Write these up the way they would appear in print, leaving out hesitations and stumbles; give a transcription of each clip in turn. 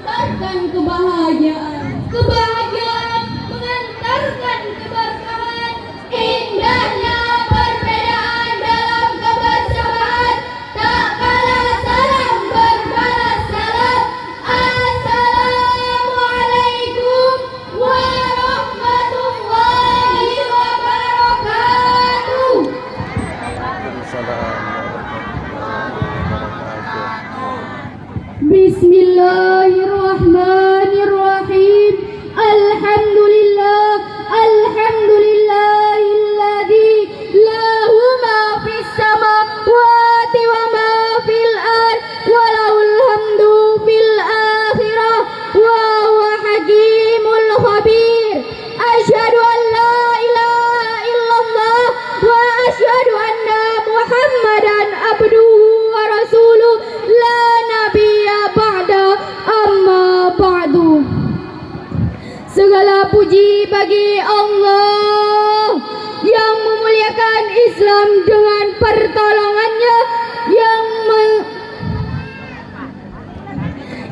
mengantarkan kebahagiaan. Kebahagiaan mengantarkan keberkahan. Indahnya perbedaan dalam kebersamaan. Tak kalah salam berbalas salam. Assalamualaikum warahmatullahi wabarakatuh. Bismillahirrahmanirrahim. Alhamdulillah, alhamdulillahilladzi lahu ma fis samawati wa ma fil ard wa lahul hamdu fil akhirah wa huwa hakimul khabir. Asyhadu an la ilaha illallah wa asyhadu anna Muhammadan abduhu wa rasuluh la nabiyya ba'da amma ba'du. Segala puji bagi Allah yang memuliakan Islam dengan pertolongannya,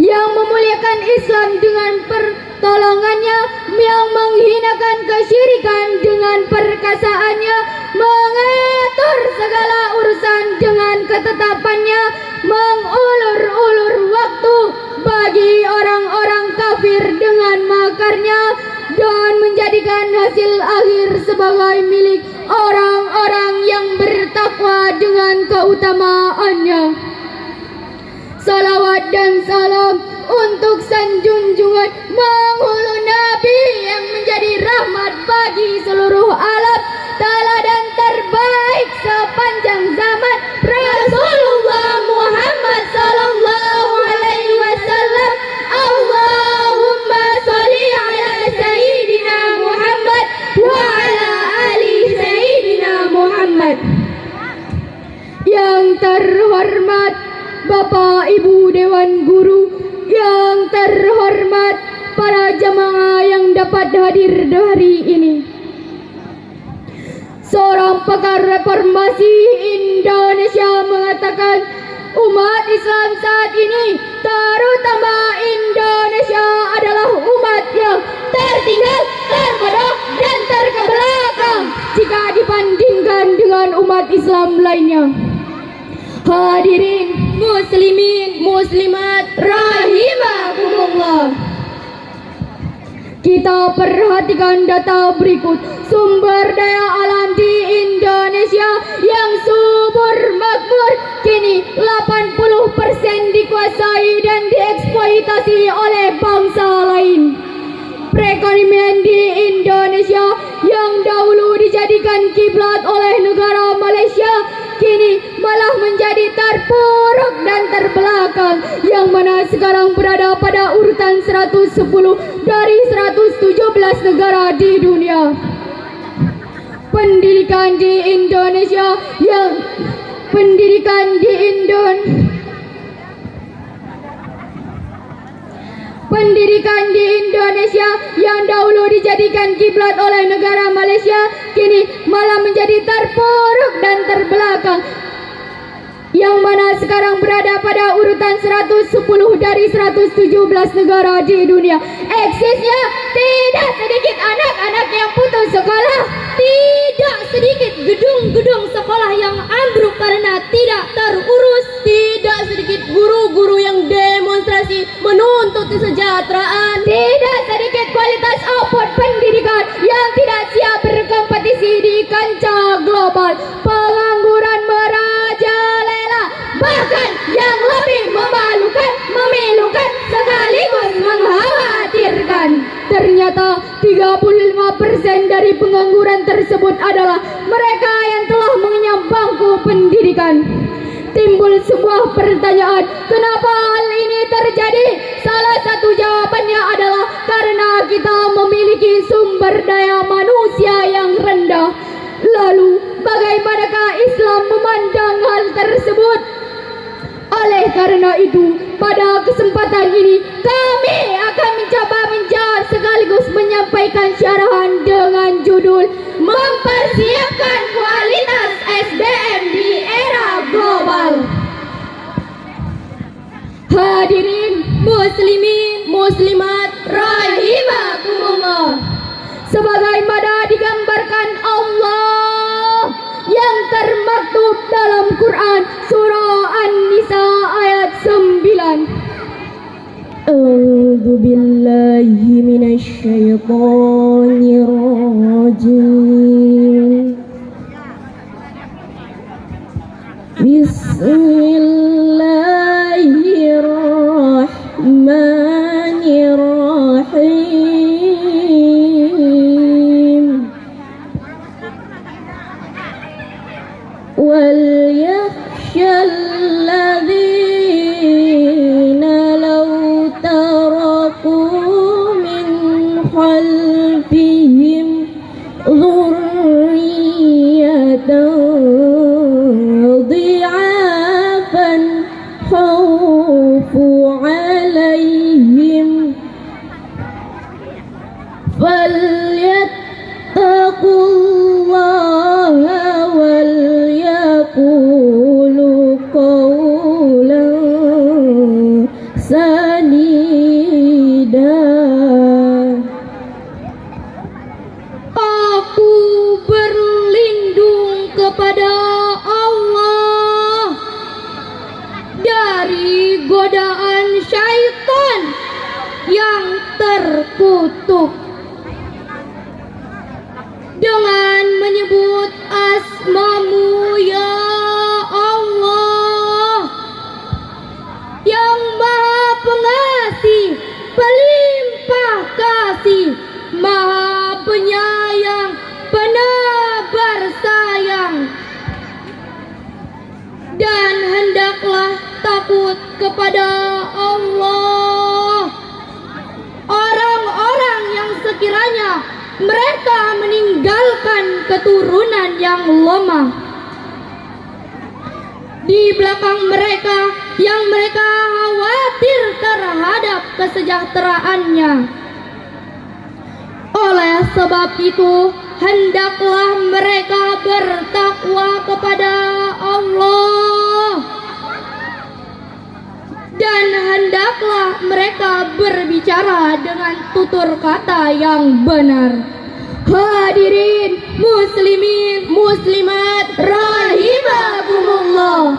yang memuliakan Islam dengan pertolongannya, yang menghinakan kesyirikan dengan perkasaannya, mengatur segala urusan dengan ketetapannya, mengulur-ulur waktu bagi orang-orang kafir dengan makarnya, dan menjadikan hasil akhir sebagai milik orang-orang yang bertakwa dengan keutamaannya. Salawat dan salam untuk sanjunjungan penghulu Nabi yang menjadi rahmat bagi seluruh alam, teladan terbaik sepanjang zaman, Rasulullah Muhammad sallallahu alaihi wasallam. Allahumma sholli ala sayyidina Muhammad wa ala ali sayyidina Muhammad. Yang terhormat Bapak Ibu Dewan Guru, yang terhormat para jamaah yang dapat hadir hari ini. Seorang pakar reformasi Indonesia mengatakan, umat Islam saat ini, terutama Indonesia, adalah umat yang tertinggal, terbodoh, dan terkebelakang jika dibandingkan dengan umat Islam lainnya. Hadirin muslimin muslimat rahimakumullah, kita perhatikan data berikut. Sumber daya alam di Indonesia yang subur makmur kini 80% dikuasai dan dieksploitasi oleh bangsa lain. Perekonomian di Indonesia yang dahulu dijadikan kiblat oleh negara Malaysia kini malah menjadi terpuruk dan terbelakang, yang mana sekarang berada pada urutan 110 dari 117 negara di dunia. Pendidikan di Indonesia yang dahulu dijadikan kiblat oleh negara Malaysia kini malah menjadi terpuruk dan terbelakang, yang mana sekarang berada pada urutan 110 dari 117 negara di dunia. Eksisnya tidak sedikit anak-anak yang putus sekolah, tidak sedikit gedung-gedung sekolah yang ambruk karena tidak terurus, tidak sedikit guru-guru yang demonstrasi menuntut kesejahteraan, tidak sedikit kualitas output pendidikan yang tidak siap berkompetisi di kancah global. Pengangguran merajalela, bahkan yang lebih memilukan sekaligus mengkhawatirkan. Ternyata 35% dari pengangguran tersebut adalah mereka yang telah mengenyam bangku pendidikan. Timbul sebuah pertanyaan, kenapa hal ini terjadi? Salah satu jawabannya adalah karena kita memiliki sumber daya manusia yang rendah. Lalu, bagaimanakah Islam memandang hal tersebut? Oleh karena itu, pada kesempatan ini kami akan mencoba menjawab sekaligus menyampaikan syarahan dengan judul Mempersiapkan Kualitas SDM di Era Global. Hadirin muslimin muslimat rahimakumullah. Sebagaimana digambarkan Allah yang termaktub dalam Quran surah An-Nisa ayat 9. A'udzu billahi minasy syaithanir rajim. Bismillahirrahmanirrahim. Wal yakhshal ladzina law taraku min khalfihim dhurriyyatan ضعافا خوف عليهم فليتقوا الله وليقولوا قولا سديدا. Aku berlindung kepada dari godaan syaitan yang terkutuk dengan menyebut asma-Mu ya Allah yang Maha Pengasih, Pelimpah Kasih, Maha Penyayang, Penebar sayang. Dan hendaklah takut kepada Allah orang-orang yang sekiranya mereka meninggalkan keturunan yang lemah di belakang mereka, yang mereka khawatir terhadap kesejahteraannya. Oleh sebab itu, hendaklah mereka bertakwa kepada Allah dan hendaklah mereka berbicara dengan tutur kata yang benar. Hadirin muslimin muslimat rahimakumullah.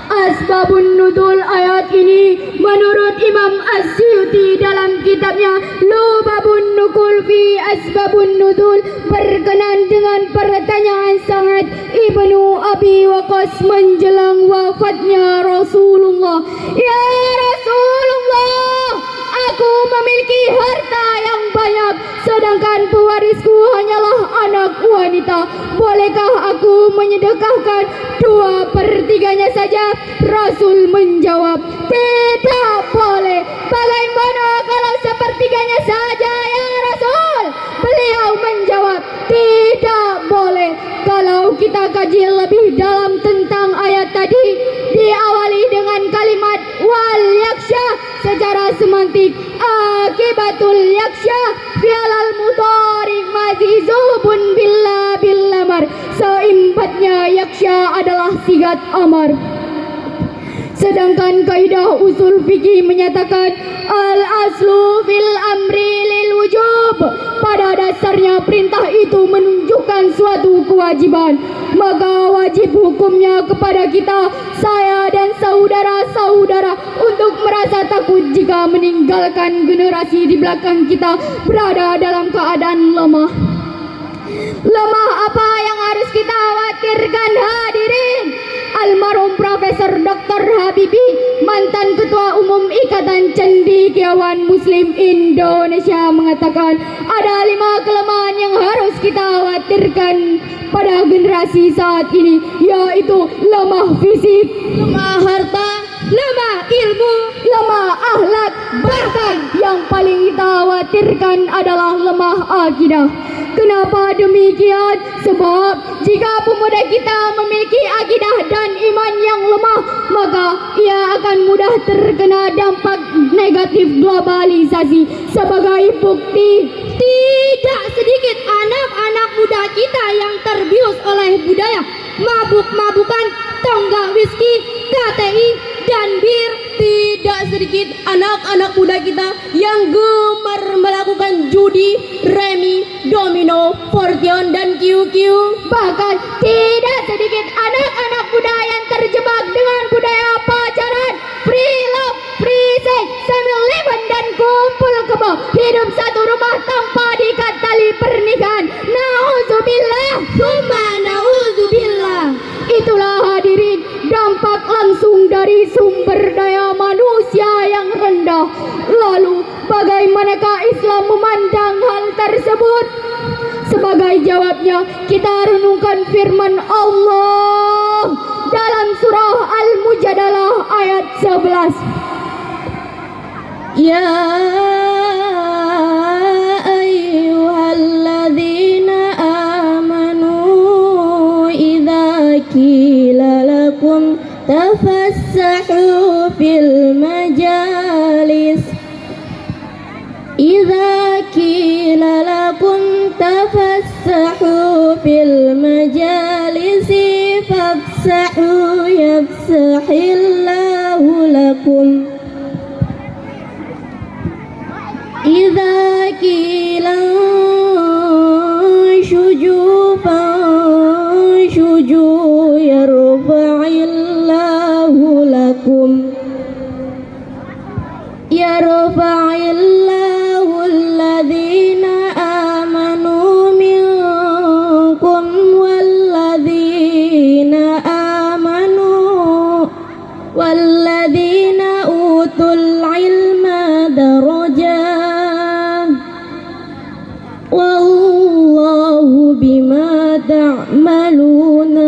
Asbabun nuzul ayat ini menurut Imam As-Suyuti dalam kitabnya Lubabun Nukul fi Asbabun Nuzul berkenan dengan pertanyaan sangat Ibnu Abi Waqqas menjelang wafatnya Rasulullah. Ya Rasulullah, aku memiliki harta yang banyak, sedangkan pewarisku hanyalah anak wanita. Bolehkah aku menyedekahkan 2/3-nya saja? Rasul menjawab, tidak boleh. Bagaimana kalau 1/3-nya saja ya Rasul? Beliau menjawab, tidak boleh. Kalau kita kaji lebih dalam tentang ayat tadi, diawali dengan kalimat wal yaksha secara semantik. Akibatul yaksha fi'al mudhari mazizubun billah bil amar. Seimbatnya yaksha adalah sigat amar. Sedangkan kaidah usul fikih menyatakan al-aslu fil amri lil wujub. Pada dasarnya perintah itu menunjukkan suatu kewajiban, maka wajib hukumnya kepada kita, saya dan saudara-saudara, untuk merasa takut jika meninggalkan generasi di belakang kita berada dalam keadaan lemah. Lemah apa yang harus kita khawatirkan hadirin? Almarhum Profesor Dr. Habibie, mantan Ketua Umum Ikatan Cendekiawan Muslim Indonesia, mengatakan ada 5 kelemahan yang harus kita khawatirkan pada generasi saat ini, yaitu lemah fisik, lemah harta, lemah ilmu, lemah akhlak, bahkan yang paling kita khawatirkan adalah lemah akidah. Kenapa demikian? Sebab jika pemuda kita memiliki akidah dan iman yang lemah, maka ia akan mudah terkena dampak negatif globalisasi. Sebagai bukti, tidak sedikit anak-anak muda kita yang terbius oleh budaya mabuk-mabukan, tonggak whisky, KTI, dan bir. Tidak sedikit anak-anak muda kita yang gemar melakukan judi, remi, domino, fortune, dan QQ. Bahkan tidak sedikit anak-anak muda yang terjebak dengan budaya pacaran, free love, free sex, sambil liban dan kumpul kebo, hidup satu rumah tanpa diikat tali pernikahan. Nauzubillah, summa nauzubillah. Itulah hadirin dampak langsung dari sumber daya manusia yang rendah. Lalu bagaimanakah Islam memandang hal tersebut? Sebagai jawabnya, kita renungkan firman Allah dalam surah Al-Mujadalah ayat 11. Ya ayyuhalladzina amanu idza qila lakum tafassahu fil majalis idza qila lakum tafassahu fil majalisi fafsahu yafsahillahu lakum idza qila syuju fanshuju yarfa'illahu lakum yarfa'illahu alladhina amanu minkum walladhina utul ilma darajat wallahu bima ta'maluna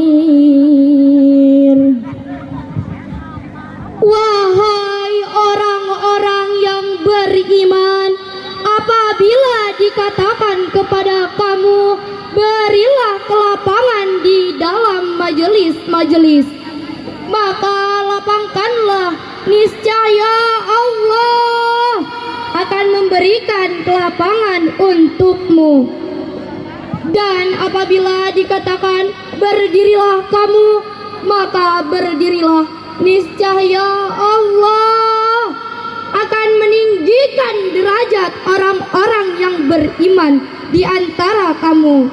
khabir. Wahai orang-orang yang beriman, apabila dikatakan kepada kamu, berilah kelapangan di dalam majelis-majelis, maka lapangkanlah, niscaya Allah akan memberikan kelapangan untukmu. Dan apabila dikatakan berdirilah kamu, maka berdirilah, niscaya Allah akan meninggikan derajat orang-orang yang beriman di antara kamu.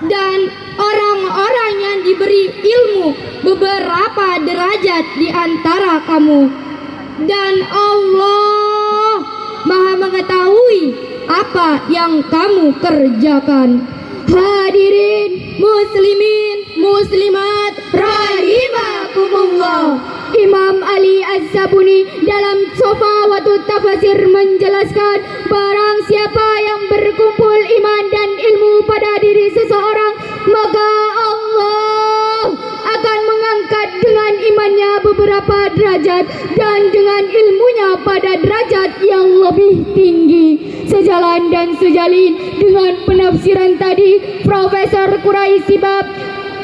Dan orang-orang yang diberi ilmu beberapa derajat di antara kamu. Dan Allah Maha mengetahui apa yang kamu kerjakan. Hadirin muslimin muslimat rahimakumullah, Imam Ali Az-Zabuni dalam Shafawatut Tafasir menjelaskan, barang siapa yang berkumpul iman dan ilmu pada diri seseorang, maka Allah akan mengangkat dengan imannya beberapa derajat dan dengan ilmunya pada derajat yang lebih tinggi. Sejalan dan sejalin dengan penafsiran tadi, Profesor Quraisy Bab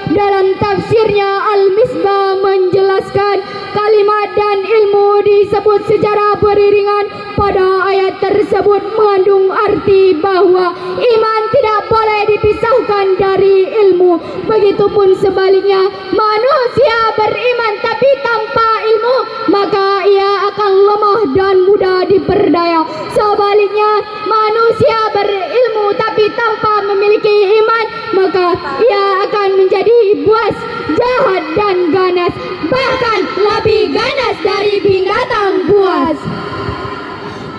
dalam tafsirnya Al-Misbah menjelaskan kalimat dan ilmu disebut secara beriringan pada ayat tersebut mengandung arti bahwa iman tidak boleh dipisahkan dari ilmu. Begitupun sebaliknya, manusia beriman tapi tanpa ilmu, maka ia akan lemah dan mudah diperdaya. Sebaliknya, manusia berilmu tapi tanpa memiliki iman, maka ia akan menjadi buas, jahat dan ganas, bahkan lebih ganas dari binatang buas.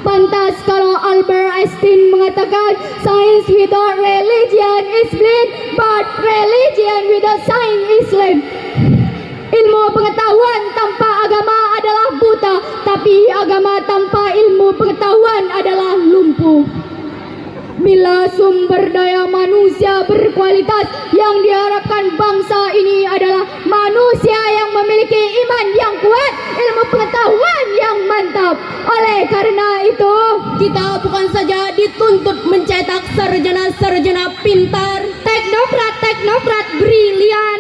Pantas kalau Albert Einstein mengatakan, science without religion is blind, but religion without science is lame. Ilmu pengetahuan tanpa agama adalah buta, tapi agama tanpa ilmu pengetahuan adalah lumpuh. Bila sumber daya manusia berkualitas, yang diharapkan bangsa ini adalah manusia yang memiliki iman yang kuat, ilmu pengetahuan yang mantap. Oleh karena itu, kita bukan saja dituntut mencetak sarjana-sarjana pintar, teknokrat brilian,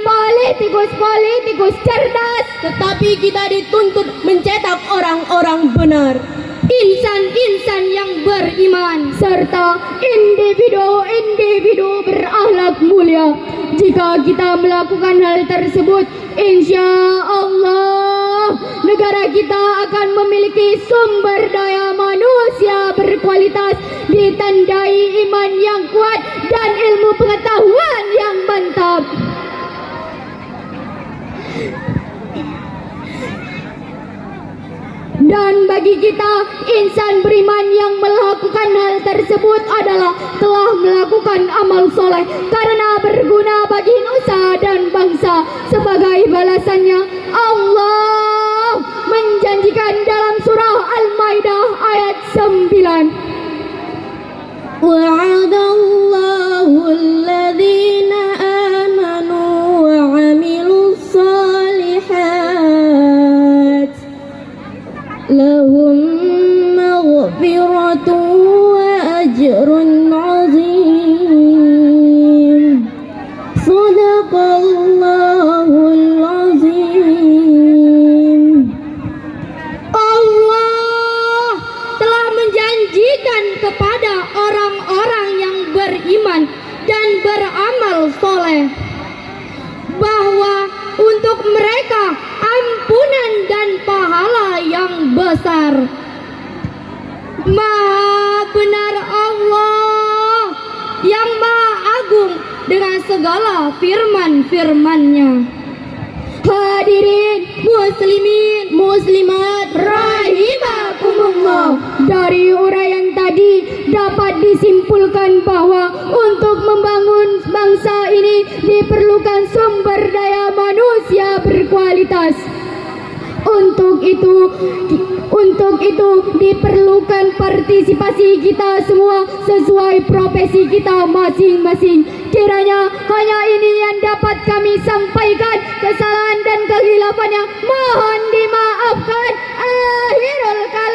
politikus cerdas, tetapi kita dituntut mencetak orang-orang benar. insan-insan yang beriman, serta individu-individu berakhlak mulia. Jika kita melakukan hal tersebut, insya Allah negara kita akan memiliki sumber daya manusia berkualitas, ditandai iman yang kuat dan ilmu pengetahuan yang mantap. Dan bagi kita, insan beriman yang melakukan hal tersebut adalah telah melakukan amal soleh karena berguna bagi nusa dan bangsa. Sebagai balasannya, Allah menjanjikan dalam surah Al-Maidah ayat 9. وعد الله الذين آمنوا وعملوا الصالحات لهم مغفرة وأجر عظيم صدق الله العظيم. Allah telah menjanjikan kepada orang-orang yang beriman dan beramal soleh bahwa untuk mereka ampunan dan pahala yang besar. Maha benar Allah yang maha agung dengan segala firman-firman-Nya. Hadirin Muslimin, muslimat, rahimakumullah, dari uraian tadi dapat disimpulkan bahwa untuk membangun bangsa ini diperlukan sumber daya manusia berkualitas. Untuk itu diperlukan partisipasi kita semua sesuai profesi kita masing-masing. Kiranya hanya ini yang dapat kami sampaikan. Kesalahan dan kehilafannya mohon dimaafkan. Akhirul kalam.